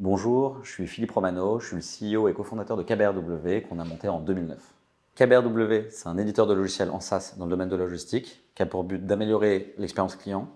Bonjour, je suis Philippe Romano, je suis le CEO et cofondateur de KBRW qu'on a monté en 2009. KBRW, c'est un éditeur de logiciels en SaaS dans le domaine de la logistique qui a pour but d'améliorer l'expérience client,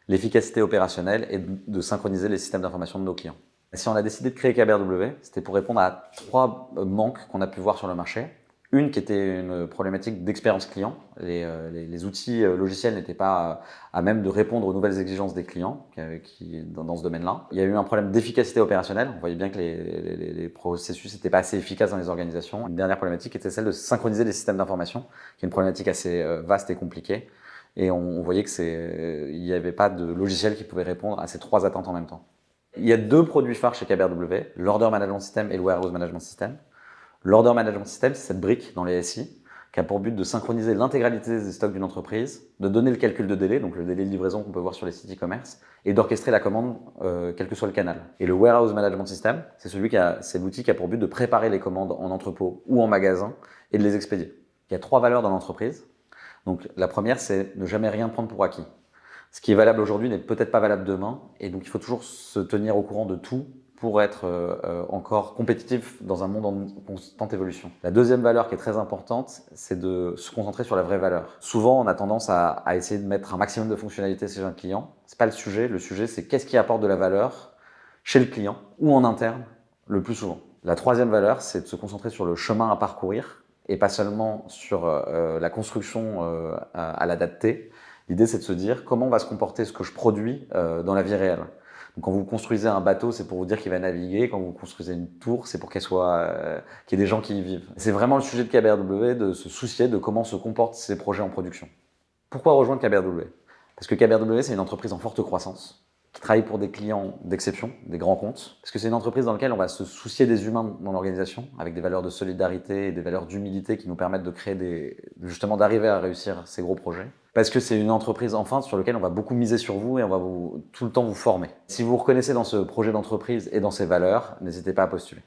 l'efficacité opérationnelle et de synchroniser les systèmes d'information de nos clients. Si on a décidé de créer KBRW, c'était pour répondre à trois manques qu'on a pu voir sur le marché. Une qui était une problématique d'expérience client. Les outils logiciels n'étaient pas à même de répondre aux nouvelles exigences des clients dans ce domaine-là. Il y a eu un problème d'efficacité opérationnelle. On voyait bien que les processus n'étaient pas assez efficaces dans les organisations. Une dernière problématique était celle de synchroniser les systèmes d'information, qui est une problématique assez vaste et compliquée. Et on voyait qu'il n'y avait pas de logiciel qui pouvait répondre à ces trois attentes en même temps. Il y a deux produits phares chez KBRW, l'Order Management System et le Warehouse Management System. L'Order Management System, c'est cette brique dans les SI qui a pour but de synchroniser l'intégralité des stocks d'une entreprise, de donner le calcul de délai, donc le délai de livraison qu'on peut voir sur les sites e-commerce, et d'orchestrer la commande quel que soit le canal. Et le Warehouse Management System, c'est l'outil qui a pour but de préparer les commandes en entrepôt ou en magasin et de les expédier. Il y a trois valeurs dans l'entreprise. Donc la première, c'est ne jamais rien prendre pour acquis. Ce qui est valable aujourd'hui n'est peut-être pas valable demain, et donc il faut toujours se tenir au courant de tout pour être encore compétitif dans un monde en constante évolution. La deuxième valeur qui est très importante, c'est de se concentrer sur la vraie valeur. Souvent, on a tendance à essayer de mettre un maximum de fonctionnalités chez un client. C'est pas le sujet. Le sujet, c'est qu'est-ce qui apporte de la valeur chez le client ou en interne le plus souvent. La troisième valeur, c'est de se concentrer sur le chemin à parcourir et pas seulement sur la construction à la date T. L'idée, c'est de se dire comment va se comporter ce que je produis dans la vie réelle. Donc, quand vous construisez un bateau, c'est pour vous dire qu'il va naviguer. Quand vous construisez une tour, c'est pour qu'il y ait des gens qui y vivent. C'est vraiment le sujet de KBRW, de se soucier de comment se comportent ces projets en production. Pourquoi rejoindre KBRW? Parce que KBRW, c'est une entreprise en forte croissance, qui travaille pour des clients d'exception, des grands comptes. Parce que c'est une entreprise dans laquelle on va se soucier des humains dans l'organisation, avec des valeurs de solidarité et des valeurs d'humilité qui nous permettent de créer justement d'arriver à réussir ces gros projets. Parce que c'est une entreprise enfin sur laquelle on va beaucoup miser sur vous et on va tout le temps vous former. Si vous vous reconnaissez dans ce projet d'entreprise et dans ses valeurs, n'hésitez pas à postuler.